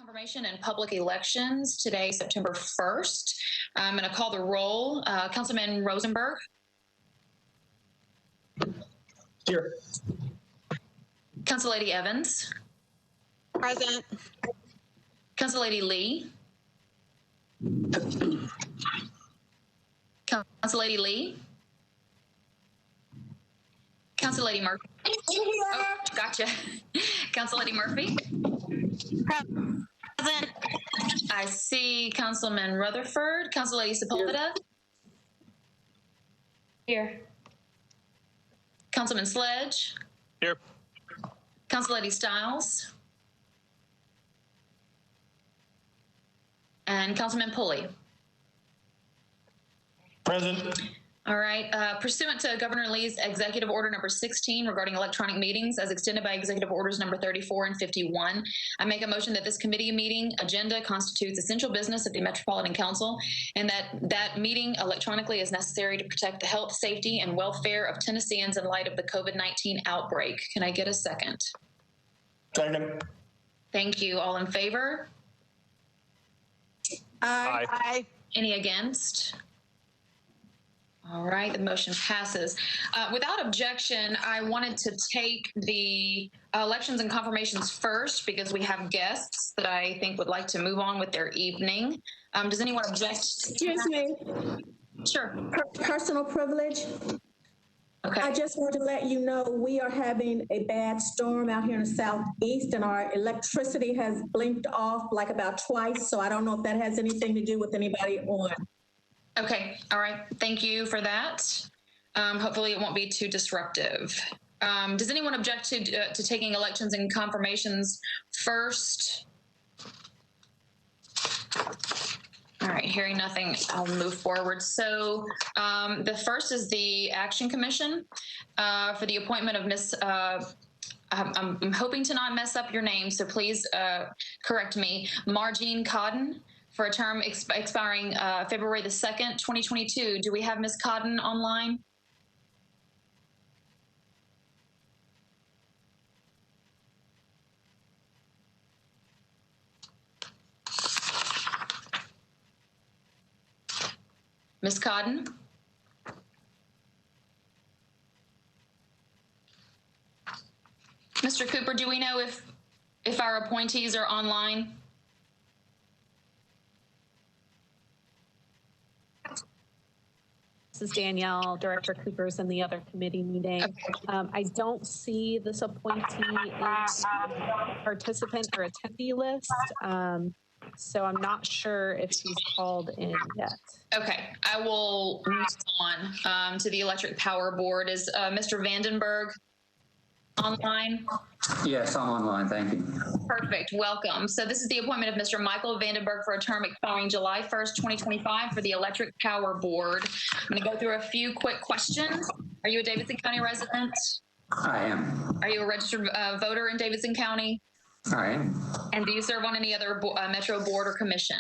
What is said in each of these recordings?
Confirmation and public elections today, September 1st. I'm going to call the roll. Councilman Rosenberg. Here. Council Lady Evans. Present. Council Lady Lee. Council Lady Lee. Council Lady Murphy. Oh, gotcha. Council Lady Murphy. Present. I see Councilman Rutherford. Council Lady Sepulveda. Here. Councilman Sledge. Here. Council Lady Stiles. And Councilman Pulley. Present. All right. Pursuant to Governor Lee's Executive Order number 16 regarding electronic meetings as extended by Executive Orders number 34 and 51, I make a motion that this committee meeting agenda constitutes essential business of the Metropolitan Council and that meeting electronically is necessary to protect the health, safety, and welfare of Tennesseans in light of the COVID-19 outbreak. Can I get a second? Second. Thank you. All in favor? Aye. Aye. Any against? All right, the motion passes. Without objection, I wanted to take the elections and confirmations first because we have guests that I think would like to move on with their evening. Does anyone object? Excuse me, Sure. personal privilege. Okay. I just want to let you know we are having a bad storm out here in the southeast and our electricity has blinked off like about twice. So I don't know if that has anything to do with anybody on. Okay. All right. Thank you for that. Hopefully it won't be too disruptive. Does anyone object to taking elections and confirmations first? All right, hearing nothing, I'll move forward. So the first is the Action Commission for the appointment of Miss, I'm hoping to not mess up your name, so please correct me, Margene Codden, for a term expiring February the 2nd, 2022. Do we have Ms. Codden online? Ms. Codden? Mr. Cooper, do we know if our appointees are online? This is Danielle, Director Cooper's in the other committee meeting. Okay. I don't see this appointee in participant or attendee list. So I'm not sure if she's called in yet. Okay, I will move on to the Electric Power Board. Is Mr. Vandenberg online? Yes, I'm online. Thank you. Perfect. Welcome. So this is the appointment of Mr. Michael Vandenberg for a term expiring July 1st, 2025 for the Electric Power Board. I'm going to go through a few quick questions. Are you a Davidson County resident? I am. Are you a registered voter in Davidson County? I am. And do you serve on any other Metro board or commission?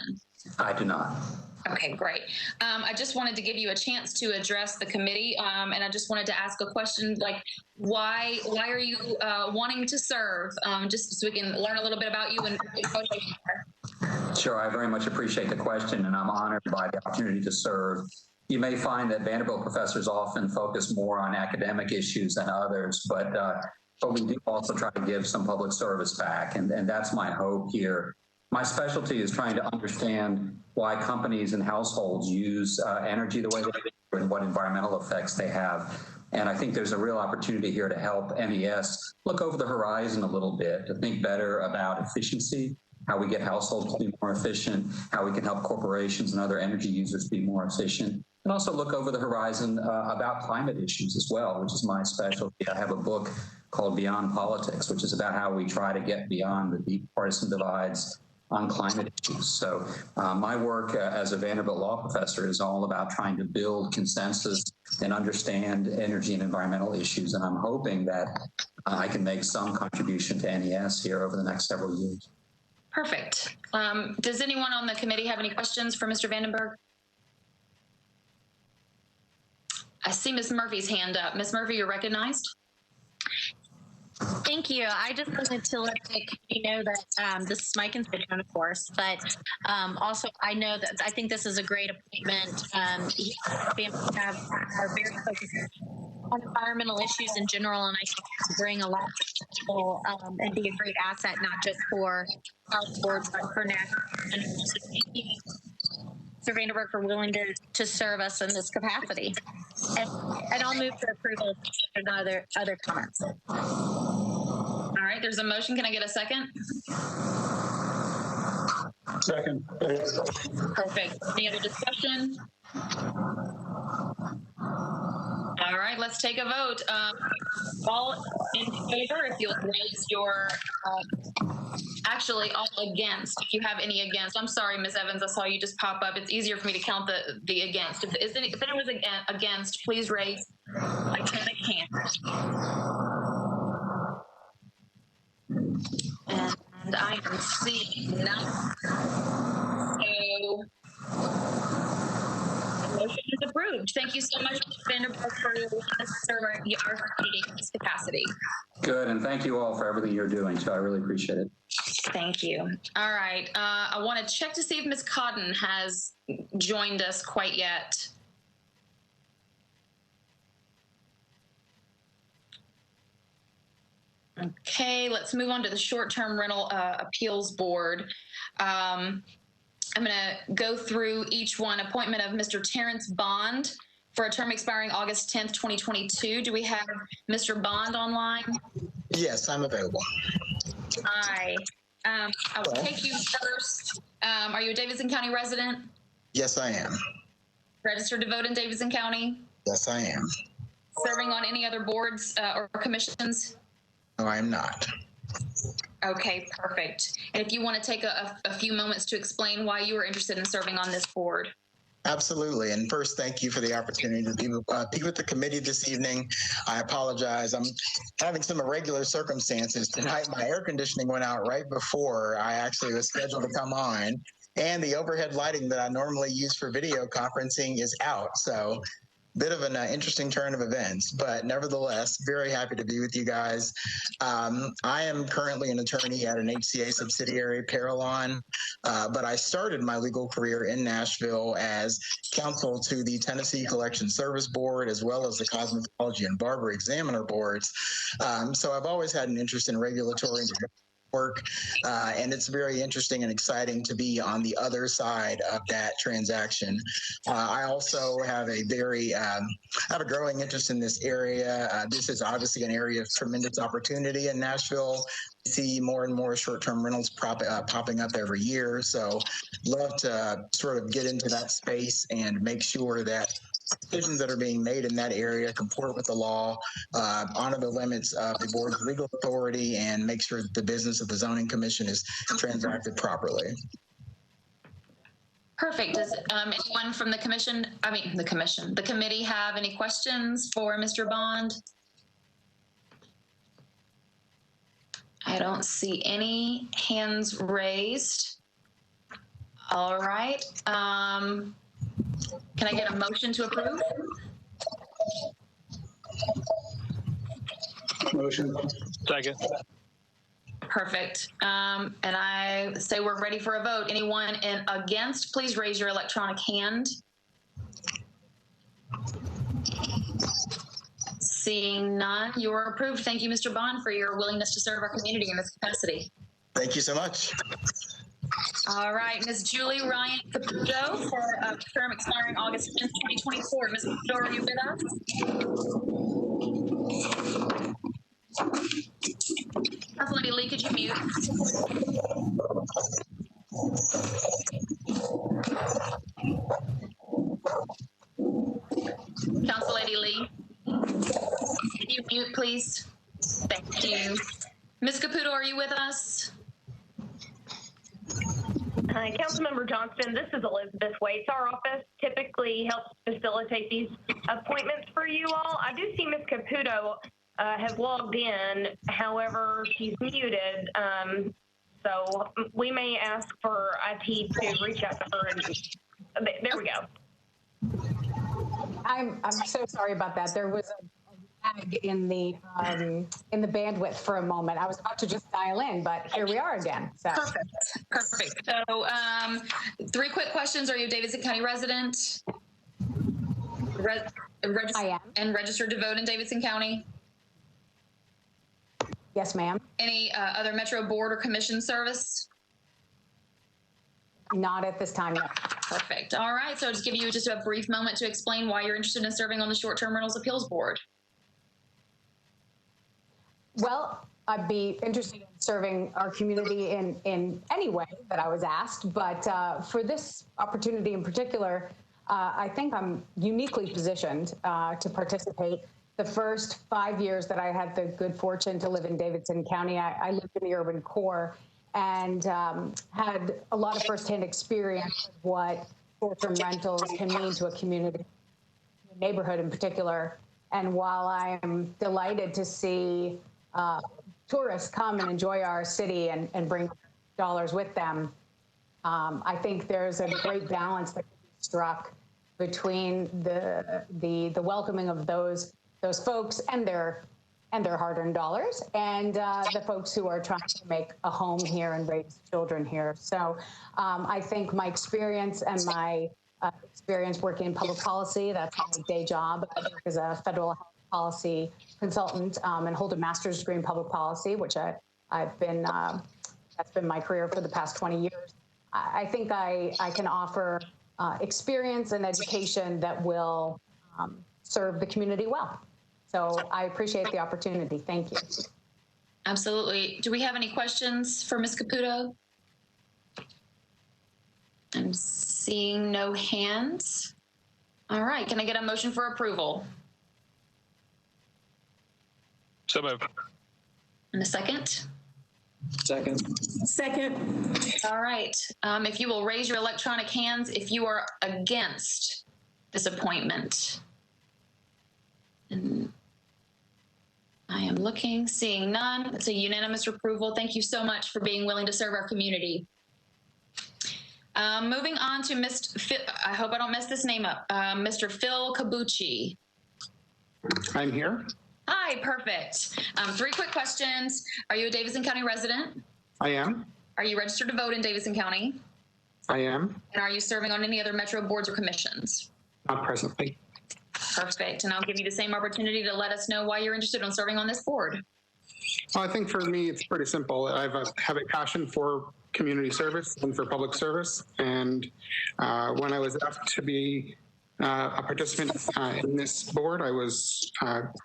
I do not. Okay, great. I just wanted to give you a chance to address the committee, and I just wanted to ask a question like, why are you wanting to serve? Just so we can learn a little bit about you and Sure, I very much appreciate the question, and I'm honored by the opportunity to serve. You may find that Vanderbilt professors often focus more on academic issues than others, but we do also try to give some public service back, and that's my hope here. My specialty is trying to understand why companies and households use energy the way they do and what environmental effects they have. And I think there's a real opportunity here to help MES look over the horizon a little bit, to think better about efficiency, how we get households to be more efficient, how we can help corporations and other energy users be more efficient, and also look over the horizon about climate issues as well, which is my specialty. I have a book called Beyond Politics, which is about how we try to get beyond the deep partisan divides on climate issues. So my work as a Vanderbilt law professor is all about trying to build consensus and understand energy and environmental issues. And I'm hoping that I can make some contribution to NES here over the next several years. Perfect. Does anyone on the committee have any questions for Mr. Vandenberg? I see Ms. Murphy's hand up. Ms. Murphy, you're recognized. Thank you. I just wanted to let the community know that this is my constituent, of course, but also I know that I think this is a great appointment. Are very focused on environmental issues in general, and I think bring a lot of people and be a great asset, not just for our board, but for Nashville. And so thank you, Mr. Vanderberg, for willing to serve us in this capacity. And I'll move for approval if there's other comments. All right, there's a motion. Can I get a second? Second. Perfect. Any other discussion? All right, let's take a vote. All in favor, if you'll raise your, actually all against, if you have any against. I'm sorry, Ms. Evans, I saw you just pop up. It's easier for me to count the against. If anyone was against, please raise electronic hand. And I am seeing none. So the motion is approved. Thank you so much, Mr. Vanderberg, for your willingness to serve our community in this capacity. Good, and thank you all for everything you're doing, so I really appreciate it. Thank you. All right. I want to check to see if Ms. Cotton has joined us quite yet. Okay, let's move on to the short-term rental appeals board. I'm going to go through each one. Appointment of Mr. Terrence Bond for a term expiring August 10th, 2022. Do we have Mr. Bond online? Yes, I'm available. Hi. I will take you first. Are you a Davidson County resident? Yes, I am. Registered to vote in Davidson County? Yes, I am. Serving on any other boards or commissions? No, I am not. Okay, perfect. And if you want to take a few moments to explain why you were interested in serving on this board. Absolutely. And first, thank you for the opportunity to be with the committee this evening. I apologize. I'm having some irregular circumstances tonight. My air conditioning went out right before I actually was scheduled to come on. And the overhead lighting that I normally use for video conferencing is out. So bit of an interesting turn of events, but nevertheless, very happy to be with you guys. I am currently an attorney at an HCA subsidiary, Parallon, but I started my legal career in Nashville as counsel to the Tennessee Collection Service Board, as well as the Cosmetology and Barber Examiner Boards. So I've always had an interest in regulatory work, and it's very interesting and exciting to be on the other side of that transaction. I also have a growing interest in this area. This is obviously an area of tremendous opportunity in Nashville. We see more and more short-term rentals popping up every year. So love to sort of get into that space and make sure that decisions that are being made in that area comport with the law, honor the limits of the board's legal authority, and make sure that the business of the zoning commission is transacted properly. Perfect. Does anyone from the committee have any questions for Mr. Bond? I don't see any hands raised. All right. Can I get a motion to approve? Motion. Second. Perfect. And I say we're ready for a vote. Anyone against, please raise your electronic hand. Seeing none, you are approved. Thank you, Mr. Bond, for your willingness to serve our community in this capacity. Thank you so much. All right, Ms. Julie Ryan Caputo for a term expiring August 10th, 2024. Ms. Caputo, are you with us? Council Lady Lee, could you mute? Council Lady Lee, can you mute, please? Thank you. Ms. Caputo, are you with us? Hi, Councilmember Johnston, this is Elizabeth Waits. Our office typically helps facilitate these appointments for you all. I do see Ms. Caputo has logged in, however, she's muted. So we may ask for IT to reach out to her. There we go. I'm so sorry about that. There was a lag in the bandwidth for a moment. I was about to just dial in, but here we are again. So. Perfect. So 3 quick questions. Are you a Davidson County resident? I am. And registered to vote in Davidson County? Yes, ma'am. Any other Metro Board or Commission service? Not at this time, no. Perfect. All right. So I'll just give you just a brief moment to explain why you're interested in serving on the Short-Term Rentals Appeals Board. Well, I'd be interested in serving our community in any way that I was asked, but for this opportunity in particular, I think I'm uniquely positioned to participate. The first 5 years that I had the good fortune to live in Davidson County, I lived in the urban core and had a lot of firsthand experience with what short-term rentals can mean to a community, a neighborhood in particular. And while I am delighted to see tourists come and enjoy our city and bring dollars with them, I think there's a great balance that can be struck between the welcoming of those folks and their hard-earned dollars, and the folks who are trying to make a home here and raise children here. So I think my experience and my experience working in public policy, that's my day job. I work as a federal health policy consultant and hold a master's degree in public policy, which I've been, that's been my career for the past 20 years. I think I can offer experience and education that will serve the community well. So I appreciate the opportunity. Thank you. Absolutely. Do we have any questions for Ms. Caputo? I'm seeing no hands. All right. Can I get a motion for approval? So moved. And a second? Second. Second. All right. If you will raise your electronic hands if you are against this appointment. And I am looking, seeing none. It's a unanimous approval. Thank you so much for being willing to serve our community. Moving on to Mr. Phil, I hope I don't mess this name up. Mr. Phil Cabucci. I'm here. Hi, perfect. 3 quick questions. Are you a Davidson County resident? I am. Are you registered to vote in Davidson County? I am. And are you serving on any other Metro boards or commissions? Not presently. Perfect. And I'll give you the same opportunity to let us know why you're interested in serving on this board. Well, I think for me, it's pretty simple. I have a passion for community service and for public service. And when I was asked to be a participant in this board, I was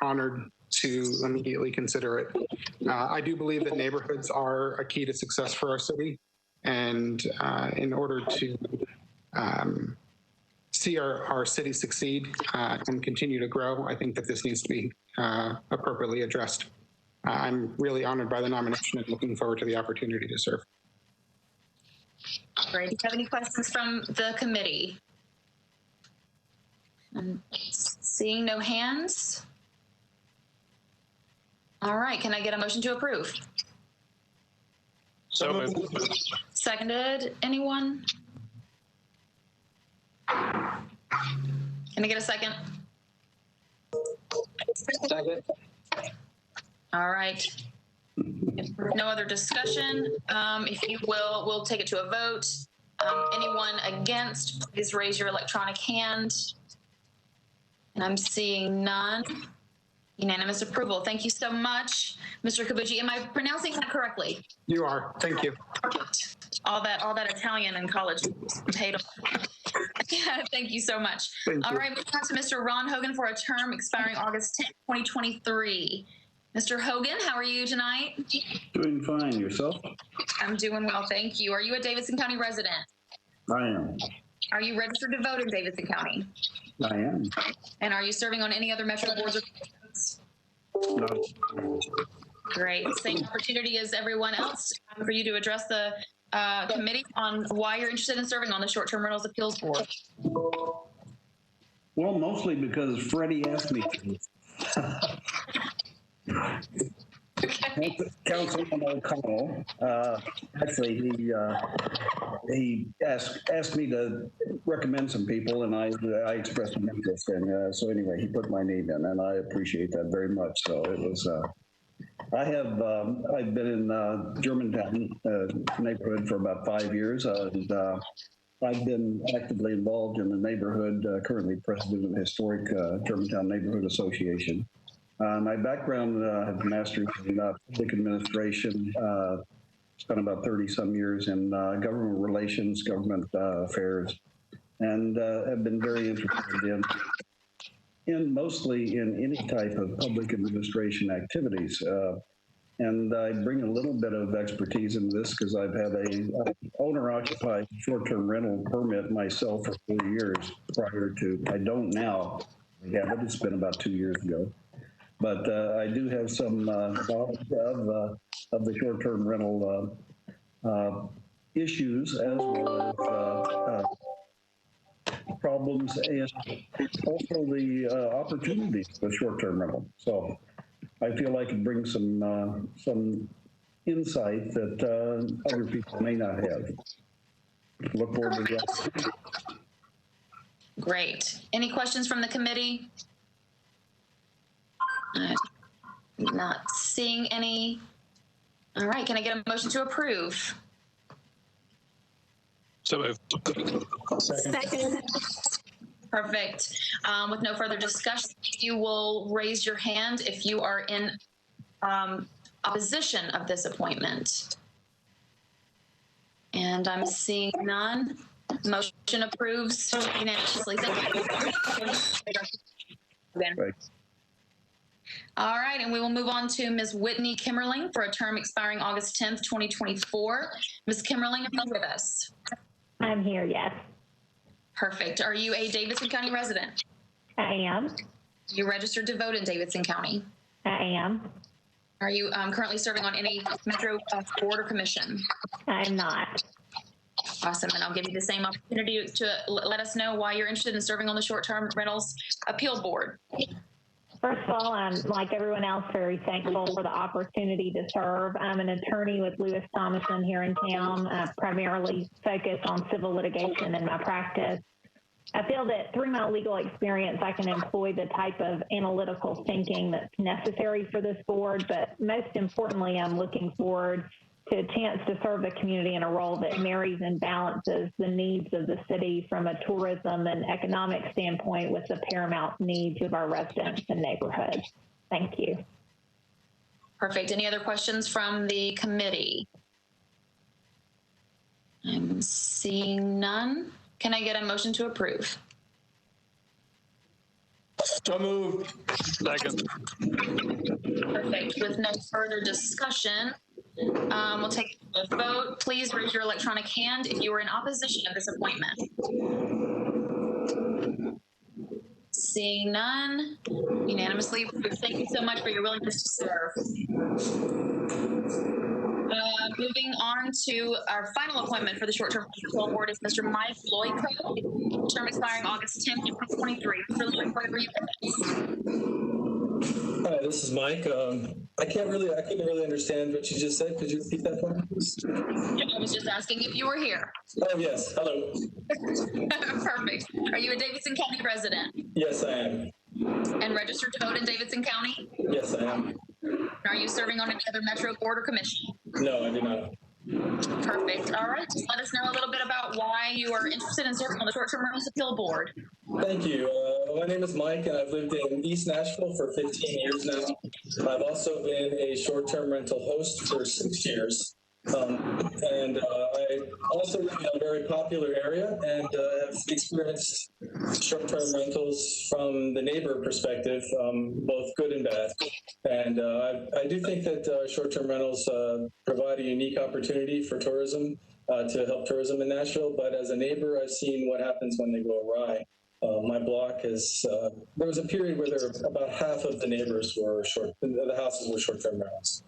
honored to immediately consider it. I do believe that neighborhoods are a key to success for our city. And in order to see our city succeed and continue to grow, I think that this needs to be appropriately addressed. I'm really honored by the nomination and looking forward to the opportunity to serve. Great. Do you have any questions from the committee? I'm seeing no hands. All right. Can I get a motion to approve? So moved. Seconded. Anyone? Can I get a second? Second. All right. If there's no other discussion, if you will, we'll take it to a vote. Anyone against, please raise your electronic hand. And I'm seeing none. Unanimous approval. Thank you so much, Mr. Cabucci. Am I pronouncing that correctly? You are. Thank you. Perfect. All that Italian in college paid off. Yeah, thank you so much. All right, moving on to Mr. Ron Hogan for a term expiring August 10th, 2023. Mr. Hogan, how are you tonight? Doing fine. Yourself? I'm doing well, thank you. Are you a Davidson County resident? I am. Are you registered to vote in Davidson County? I am. And are you serving on any other Metro boards or commissions? No. Great. Same opportunity as everyone else for you to address the committee on why you're interested in serving on the Short-Term Rentals Appeals Board. Well, mostly because Freddie asked me to. Okay. Councilman O'Connell, actually, he asked me to recommend some people, and I expressed an interest. And so anyway, he put my name in, and I appreciate that very much. So it was. I've been in Germantown neighborhood for about 5 years, and I've been actively involved in the neighborhood. Currently, president of the historic Germantown Neighborhood Association. My background, I have a master's in public administration. Spent about 30 some years in government relations, government affairs, and have been very interested in mostly in any type of public administration activities. And I bring a little bit of expertise in this because I've had a owner-occupied short-term rental permit myself for 4 years prior to, I don't now, yeah, but it's been about 2 years ago. But I do have some knowledge of the short-term rental issues as well as problems and also the opportunities with short-term rental. So I feel I can bring some insight that other people may not have. Look forward to that. Great. Any questions from the committee? Not seeing any. All right, can I get a motion to approve? So moved. Second. Perfect. With no further discussion, you will raise your hand if you are in opposition of this appointment. And I'm seeing none. Motion approves unanimously. Thank you. Right. All right, and we will move on to Ms. Whitney Kimmerling for a term expiring August 10th, 2024. Ms. Kimmerling, are you with us? I'm here, yes. Perfect. Are you a Davidson County resident? I am. Are you registered to vote in Davidson County? I am. Are you currently serving on any Metro board or commission? I am not. Awesome, and I'll give you the same opportunity to let us know why you're interested in serving on the short-term rentals appeal board. First of all, I'm, like everyone else, very thankful for the opportunity to serve. I'm an attorney with Lewis Thomason here in town, primarily focused on civil litigation in my practice. I feel that through my legal experience, I can employ the type of analytical thinking that's necessary for this board, but most importantly, I'm looking forward to a chance to serve the community in a role that marries and balances the needs of the city from a tourism and economic standpoint with the paramount needs of our residents and neighborhoods. Thank you. Perfect. Any other questions from the committee? I'm seeing none. Can I get a motion to approve? So moved. Second. Perfect. With no further discussion, we'll take a vote. Please raise your electronic hand if you are in opposition of this appointment. Seeing none, unanimously approved. Thank you so much for your willingness to serve. Moving on to our final appointment for the short-term control board is Mr. Mike Loyko, term expiring August 10th, 2023. Mr. Loyko, are you with us? Hi, this is Mike. I couldn't really understand what you just said. Could you repeat that for me, please? Yeah, I was just asking if you were here. Oh, yes. Hello. Perfect. Are you a Davidson County resident? Yes, I am. And registered to vote in Davidson County? Yes, I am. Are you serving on any other Metro board or commission? No, I do not. Perfect. All right. Just let us know a little bit about why you are interested in serving on the short-term rentals appeal board. Thank you. My name is Mike, and I've lived in East Nashville for 15 years now. I've also been a short-term rental host for 6 years. And I also live in a very popular area and have experienced short-term rentals from the neighbor perspective, both good and bad. And I do think that short-term rentals provide a unique opportunity for tourism, to help tourism in Nashville. But as a neighbor, I've seen what happens when they go awry. My block is, there was a period where about half of the neighbors were the houses were short-term rentals.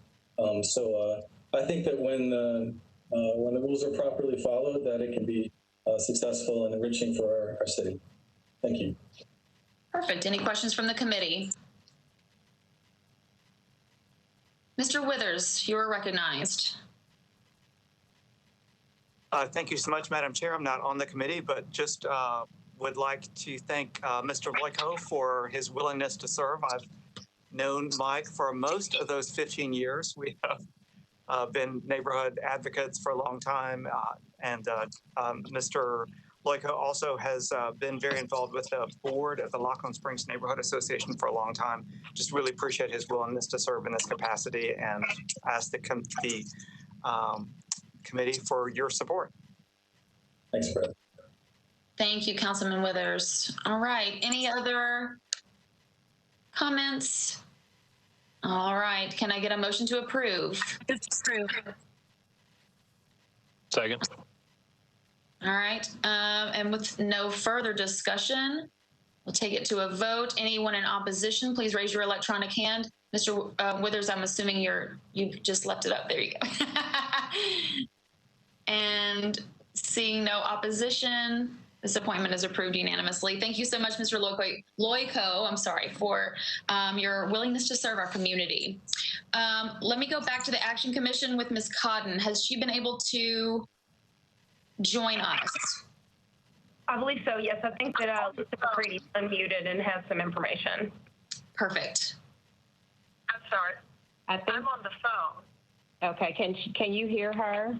I think that when the rules are properly followed, that it can be successful and enriching for our city. Thank you. Perfect. Any questions from the committee? Mr. Withers, you are recognized. Thank you so much, Madam Chair. I'm not on the committee, but just would like to thank Mr. Loico for his willingness to serve. I've known Mike for most of those 15 years. We have been neighborhood advocates for a long time, and Mr. Loico also has been very involved with the board of the Lachlan Springs Neighborhood Association for a long time. Just really appreciate his willingness to serve in this capacity, and ask the committee for your support. Thanks, Brett. Thank you, Councilman Withers. All right, any other comments? All right, can I get a motion to approve? Second. All right, and with no further discussion, we'll take it to a vote. Anyone in opposition, please raise your electronic hand. Mr. Withers, I'm assuming you've just left it up. There you go. And seeing no opposition, this appointment is approved unanimously. Thank you so much, Mr. Loico, I'm sorry, for your willingness to serve our community. Let me go back to the Action Commission with Ms. Cotton. Has she been able to join us? I believe so, yes. I think that Lisa McCready's unmuted and has some information. Perfect. I'm sorry. I'm on the phone. Okay, can you hear her?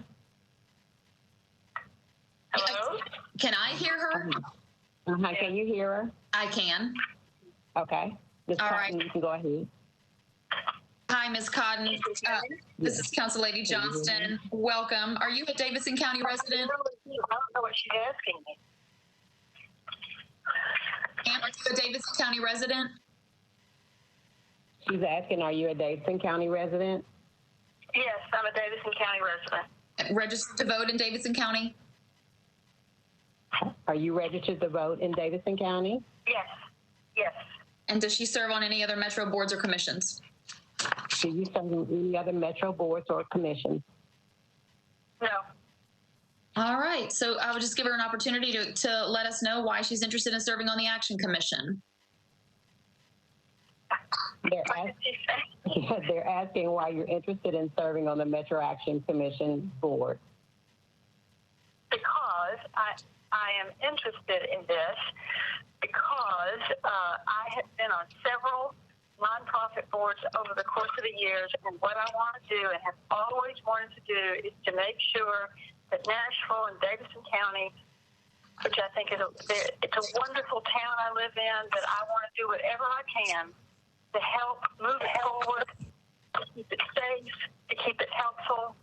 Hello? Can I hear her? Can you hear her? I can. Okay. Ms. Cotton, you can go ahead. Hi, Ms. Cotton. This is Council Lady Johnston. Welcome. Are you a Davidson County resident? I don't know what she's asking me. Am you a Davidson County resident? She's asking, are you a Davidson County resident? Yes, I'm a Davidson County resident. Registered to vote in Davidson County? Are you registered to vote in Davidson County? Yes, yes. And does she serve on any other Metro boards or commissions? Do you serve on any other Metro boards or commissions? No. All right. So I would just give her an opportunity to let us know why she's interested in serving on the Action Commission. They're asking why you're interested in serving on the Metro Action Commission board. Because I am interested in this because I have been on several nonprofit boards over the course of the years, and what I want to do and have always wanted to do is to make sure that Nashville and Davidson County, which I think is it's a wonderful town I live in, that I want to do whatever I can to help move it forward, to keep it safe, to keep it helpful,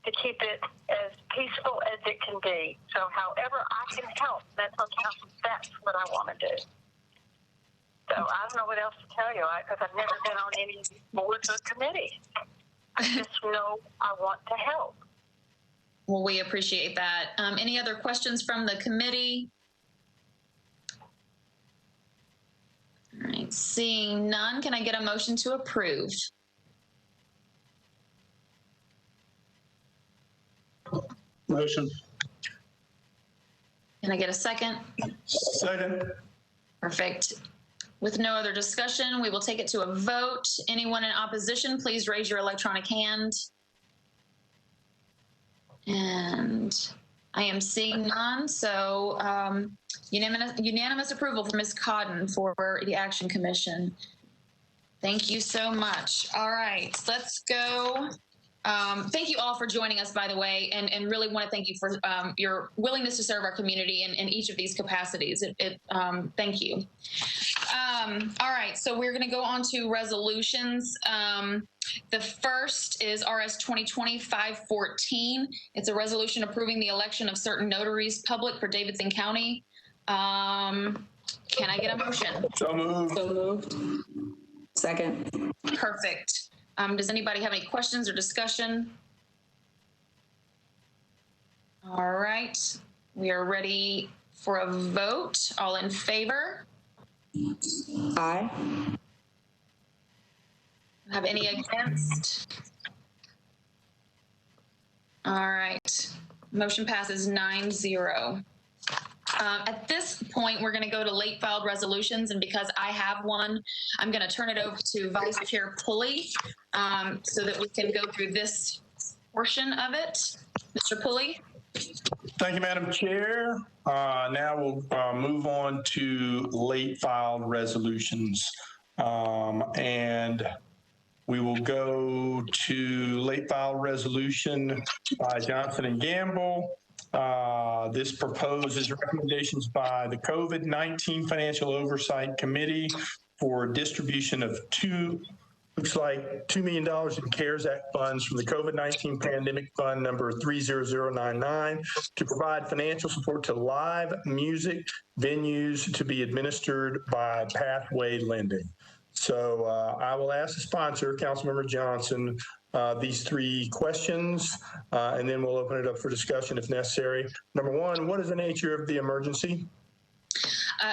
to keep it as peaceful as it can be. So however I can help mental health, that's what I want to do. So I don't know what else to tell you because I've never been on any boards or committees. I just know I want to help. Well, we appreciate that. Any other questions from the committee? All right, seeing none, can I get a motion to approve? Motion. Can I get a second? Second. Perfect. With no other discussion, we will take it to a vote. Anyone in opposition, please raise your electronic hand. And I am seeing none, so unanimous approval for Ms. Cotton for the Action Commission. Thank you so much. All right, let's go. Thank you all for joining us, by the way, and really want to thank you for your willingness to serve our community in each of these capacities. Thank you. All right, so we're going to go on to resolutions. The first is RS 2020-514. It's a resolution approving the election of certain notaries public for Davidson County. Can I get a motion? So moved. So moved. Second. Perfect. Does anybody have any questions or discussion? All right, we are ready for a vote. All in favor? Aye. Have any against? All right, motion passes 9-0. At this point, we're going to go to late filed resolutions, and because I have one, I'm going to turn it over to Vice Chair Pulley so that we can go through this portion of it. Mr. Pulley? Thank you, Madam Chair. Now we'll move on to late filed resolutions. And we will go to late file resolution by Johnson and Gamble. This proposes recommendations by the COVID-19 Financial Oversight Committee for distribution of looks like $2 million in CARES Act funds from the COVID-19 Pandemic Fund number 30099 to provide financial support to live music venues to be administered by Pathway Lending. So I will ask the sponsor, Councilmember Johnson, these three questions, and then we'll open it up for discussion if necessary. Number one, what is the nature of the emergency?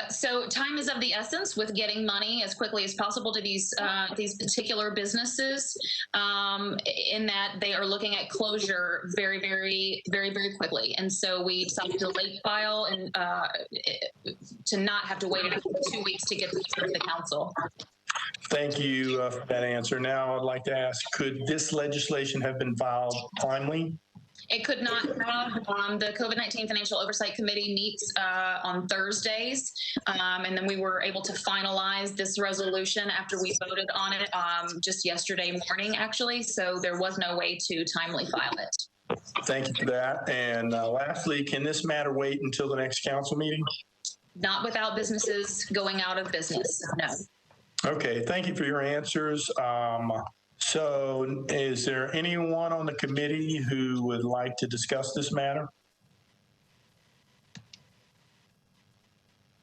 So time is of the essence with getting money as quickly as possible to these particular businesses, in that they are looking at closure very, very, very, very quickly. And so we decided to late file and to not have to wait 2 weeks to get this to the council. Thank you for that answer. Now I'd like to ask, could this legislation have been filed timely? It could not have. The COVID-19 Financial Oversight Committee meets on Thursdays, and then we were able to finalize this resolution after we voted on it just yesterday morning, actually. So there was no way to timely file it. Thank you for that. And lastly, can this matter wait until the next council meeting? Not without businesses going out of business, no. Okay, thank you for your answers. So is there anyone on the committee who would like to discuss this matter?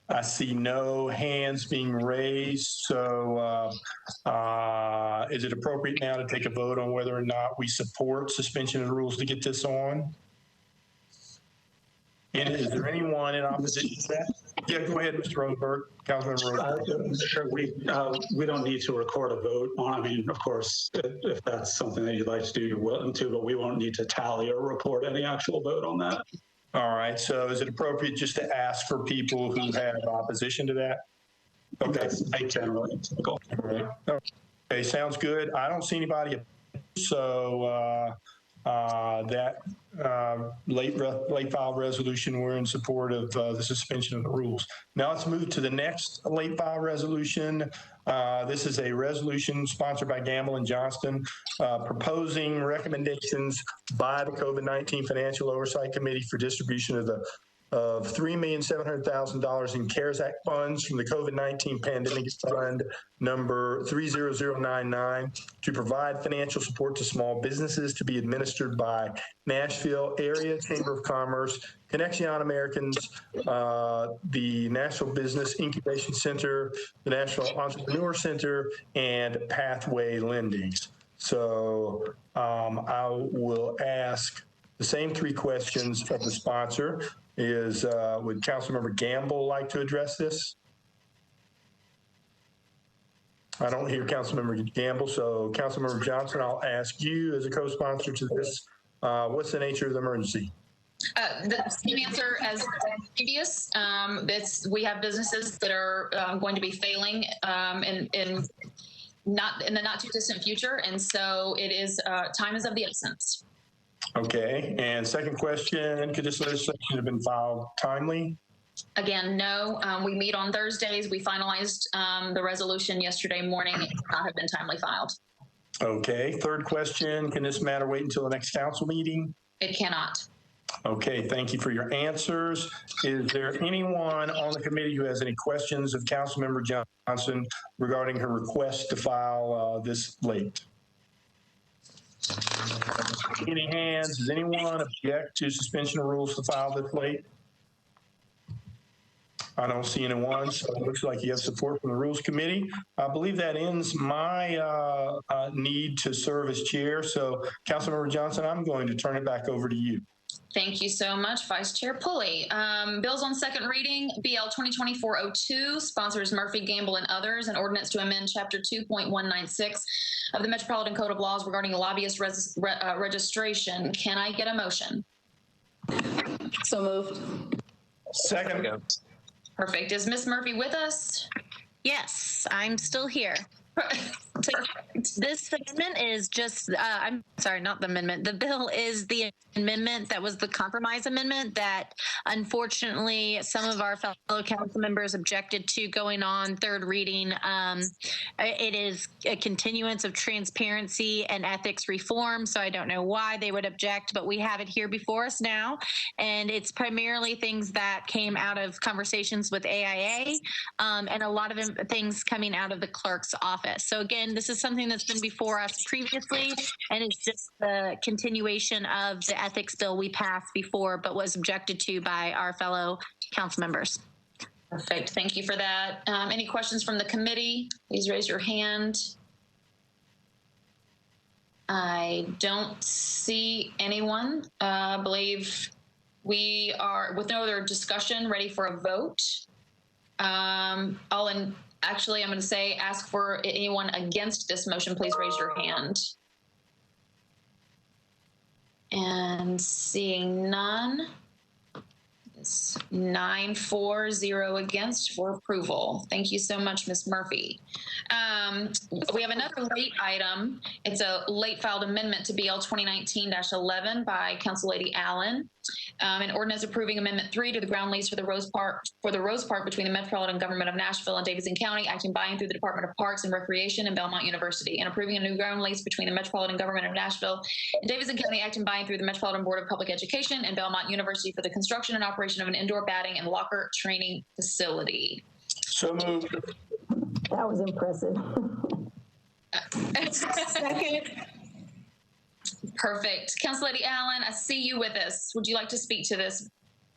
I see no hands being raised. So is it appropriate now to take a vote on whether or not we support suspension of the rules to get this on? And is there anyone in opposition to that? Yeah, go ahead, Mr. Rosenberg. Councilman Rosenberg. Sure, we don't need to record a vote on. I mean, of course, if that's something that you'd like to do, you're welcome to, but we won't need to tally or record any actual vote on that. All right. So is it appropriate just to ask for people who have opposition to that? Okay. That's generally typical. Okay, sounds good. I don't see anybody. So that late file resolution, we're in support of the suspension of the rules. Now let's move to the next late file resolution. This is a resolution sponsored by Gamble and Johnston, proposing recommendations by the COVID-19 Financial Oversight Committee for distribution of $3,700,000 in CARES Act funds from the COVID-19 Pandemic Fund number 30099 to provide financial support to small businesses to be administered by Nashville Area Chamber of Commerce, Connection Americans, the National Business Incubation Center, the National Entrepreneur Center, and Pathway Lending. So I will ask the same three questions of the sponsor. Would Councilmember Gamble like to address this? I don't hear Councilmember Gamble, so Councilmember Johnson, I'll ask you as a co-sponsor to this. What's the nature of the emergency? The same answer as previous. We have businesses that are going to be failing in the not too distant future, and so it is time is of the essence. Okay, and second question, could this legislation have been filed timely? Again, no. We meet on Thursdays. We finalized the resolution yesterday morning. It could not have been timely filed. Okay, third question, can this matter wait until the next council meeting? It cannot. Okay, thank you for your answers. Is there anyone on the committee who has any questions of Councilmember Johnson regarding her request to file this late? Any hands? Does anyone object to suspension of rules to file this late? I don't see anyone, so it looks like you have support from the Rules Committee. I believe that ends my need to serve as chair. So, Councilmember Johnson, I'm going to turn it back over to you. Thank you so much, Vice Chair Pulley. Bills on second reading, BL 2024-02, sponsors Murphy, Gamble, and others, an ordinance to amend Chapter 2.196 of the Metropolitan Code of Laws regarding lobbyist registration. Can I get a motion? So moved. Second. Perfect. Is Ms. Murphy with us? Yes, I'm still here. This amendment is just, I'm sorry, not the amendment. The bill is the amendment that was the compromise amendment that unfortunately some of our fellow council members objected to going on third reading. It is a continuance of transparency and ethics reform, so I don't know why they would object, but we have it here before us now. And it's primarily things that came out of conversations with AIA and a lot of things coming out of the clerk's office. So again, this is something that's been before us previously, and it's just the continuation of the ethics bill we passed before, but was objected to by our fellow council members. Perfect. Thank you for that. Any questions from the committee? Please raise your hand. I don't see anyone. I believe we are, with no other discussion, ready for a vote. Actually, I'm going to say ask for anyone against this motion. Please raise your hand. And seeing none, it's 9-4-0 against for approval. Thank you so much, Ms. Murphy. We have another late item. It's a late filed amendment to BL 2019-11 by Council Lady Allen. An ordinance approving Amendment 3 to the ground lease for the Rose Park between the Metropolitan Government of Nashville and Davidson County, acting by and through the Department of Parks and Recreation and Belmont University, and approving a new ground lease between the Metropolitan Government of Nashville and Davidson County, acting by and through the Metropolitan Board of Public Education and Belmont University for the construction and operation of an indoor batting and locker training facility. So moved. That was impressive. Second. Perfect. Council Lady Allen, I see you with us. Would you like to speak to this?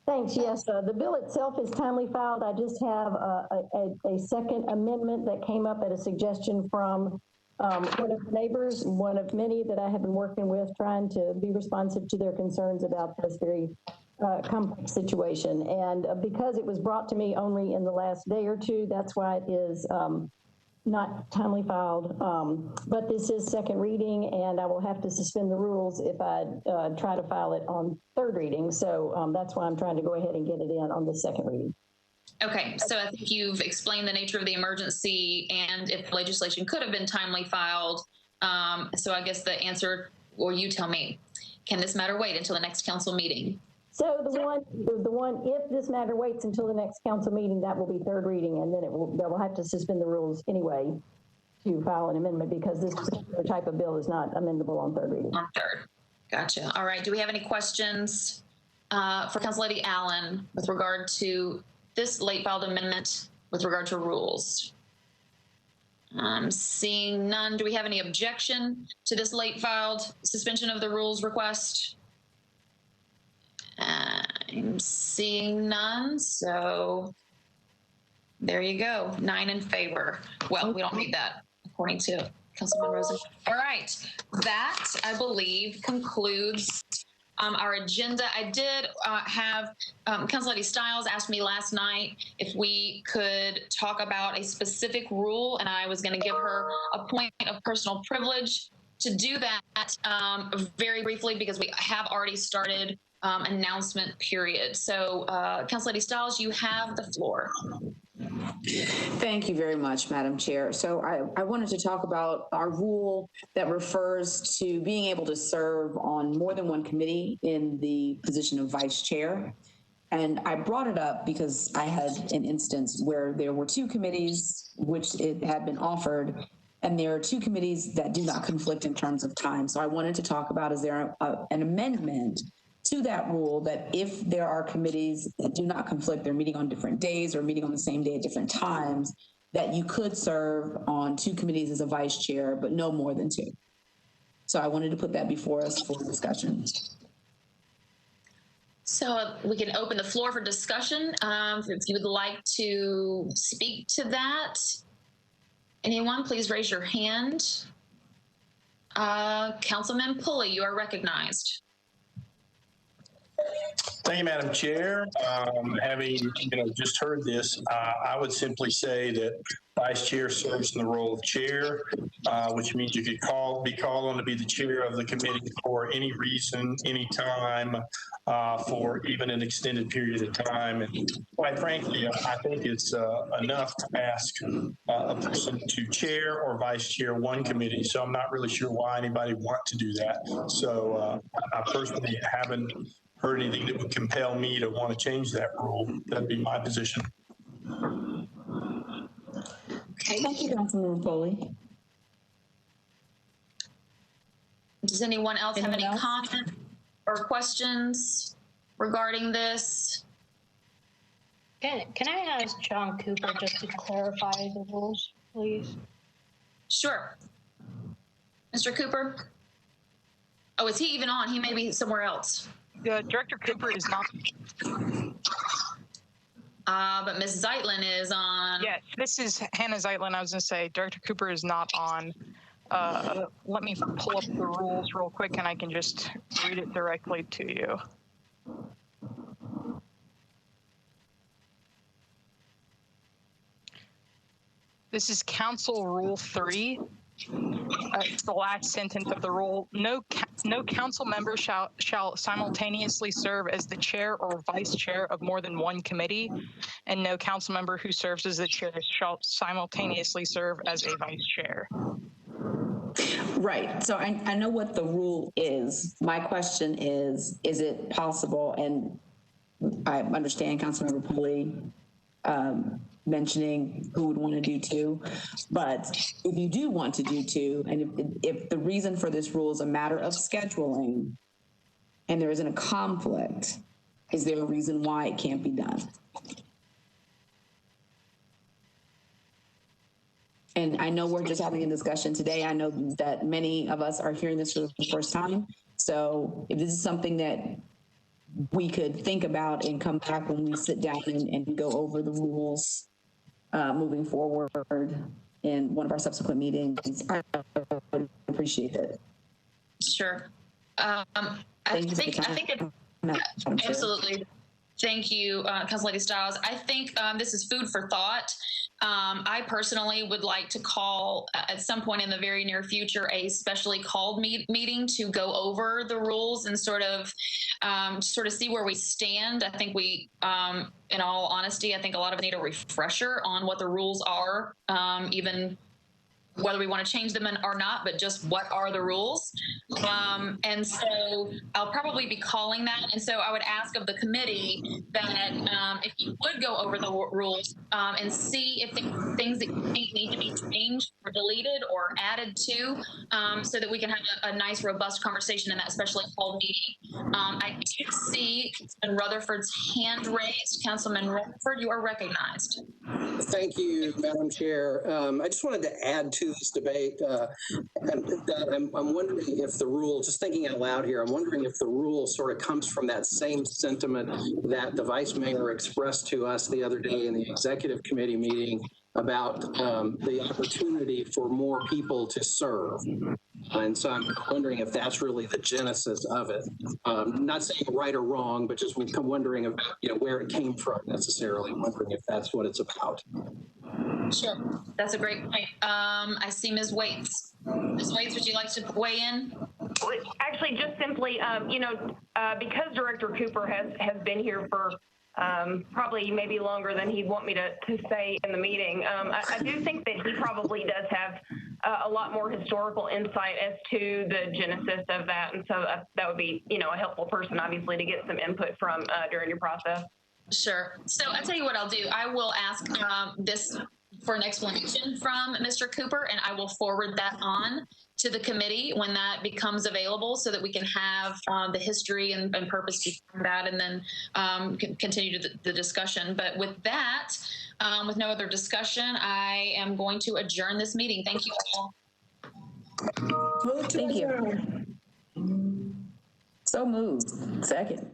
Thanks. Yes, the bill itself is timely filed. I just have a second amendment that came up at a suggestion from one of the neighbors, one of many that I have been working with, trying to be responsive to their concerns about this very complex situation. And because it was brought to me only in the last day or two, that's why it is not timely filed. But this is second reading, and I will have to suspend the rules if I try to file it on third reading. So that's why I'm trying to go ahead and get it in on the second reading. Okay, so I think you've explained the nature of the emergency and if legislation could have been timely filed. So I guess the answer, or you tell me, can this matter wait until the next council meeting? So the one, if this matter waits until the next council meeting, that will be third reading, and then they'll have to suspend the rules anyway to file an amendment because this particular type of bill is not amendable on third reading. On third. Gotcha. All right. Do we have any questions for Council Lady Allen with regard to this late filed amendment with regard to rules? Seeing none. Do we have any objection to this late filed suspension of the rules request? I'm seeing none, so there you go. 9 in favor. Well, we don't need that, according to Councilman Rosen. All right, that I believe concludes our agenda. I did have Council Lady Stiles asked me last night if we could talk about a specific rule, and I was going to give her a point of personal privilege to do that very briefly because we have already started announcement period. So Council Lady Stiles, you have the floor. Thank you very much, Madam Chair. So I wanted to talk about our rule that refers to being able to serve on more than one committee in the position of vice chair. And I brought it up because I had an instance where there were two committees which it had been offered, and there are two committees that do not conflict in terms of time. So I wanted to talk about, is there an amendment to that rule that if there are committees that do not conflict, they're meeting on different days or meeting on the same day at different times, that you could serve on two committees as a vice chair, but no more than two. So I wanted to put that before us for discussion. So we can open the floor for discussion. If you would like to speak to that, anyone, please raise your hand. Councilman Pulley, you are recognized. Thank you, Madam Chair. Having just heard this, I would simply say that Vice Chair serves in the role of chair, which means you could be called on to be the chair of the committee for any reason, any time, for even an extended period of time. And quite frankly, I think it's enough to ask a person to chair or vice chair one committee. So I'm not really sure why anybody want to do that. So I personally haven't heard anything that would compel me to want to change that rule. That'd be my position. Okay, thank you, Councilmember Foley. Does anyone else have any comments or questions regarding this? Can I ask John Cooper just to clarify the rules, please? Sure. Mr. Cooper? Oh, is he even on? He may be somewhere else. Director Cooper is not. But Ms. Zeitlin is on. Yes, this is Hannah Zeitlin. I was going to say Director Cooper is not on. Let me pull up the rules real quick and I can just read it directly to you. This is Council Rule 3. It's the last sentence of the rule. No council member shall simultaneously serve as the chair or vice chair of more than one committee, and no council member who serves as the chair shall simultaneously serve as a vice chair. Right. So I know what the rule is. My question is it possible, and I understand Councilmember Pulley mentioning who would want to do two, but if you do want to do two, and if the reason for this rule is a matter of scheduling and there isn't a conflict, is there a reason why it can't be done? And I know we're just having a discussion today. I know that many of us are hearing this for the first time. So if this is something that we could think about and come back when we sit down and go over the rules moving forward in one of our subsequent meetings, I would appreciate it. Sure. I think absolutely. Thank you, Council Lady Stiles. I think this is food for thought. I personally would like to call at some point in the very near future a specially called meeting to go over the rules and sort of see where we stand. I think we, in all honesty, I think a lot of us need a refresher on what the rules are, even whether we want to change them or not, but just what are the rules. And so I'll probably be calling that. And so I would ask of the committee that if you would go over the rules and see if things that you think need to be changed or deleted or added to, so that we can have a nice, robust conversation in that specially called meeting. I do see Councilman Rutherford's hand raised. Councilman Rutherford, you are recognized. Thank you, Madam Chair. I just wanted to add to this debate that I'm wondering if the rule, just thinking out loud here, I'm wondering if the rule sort of comes from that same sentiment that the Vice Mayor expressed to us the other day in the Executive Committee meeting about the opportunity for more people to serve. And so I'm wondering if that's really the genesis of it. Not saying right or wrong, but just wondering about, where it came from necessarily, wondering if that's what it's about. Sure, that's a great point. I see Ms. Waits. Ms. Waits, would you like to weigh in? Actually, just simply, because Director Cooper has been here for probably maybe longer than he'd want me to say in the meeting. I do think that he probably does have a lot more historical insight as to the genesis of that. And so that would be, a helpful person, obviously, to get some input from during your process. Sure. So I'll tell you what I'll do. I will ask this for an explanation from Mr. Cooper, and I will forward that on to the committee when that becomes available so that we can have the history and purpose behind that, and then continue the discussion. But with that, with no other discussion, I am going to adjourn this meeting. Thank you all. Thank you. So moved. Second.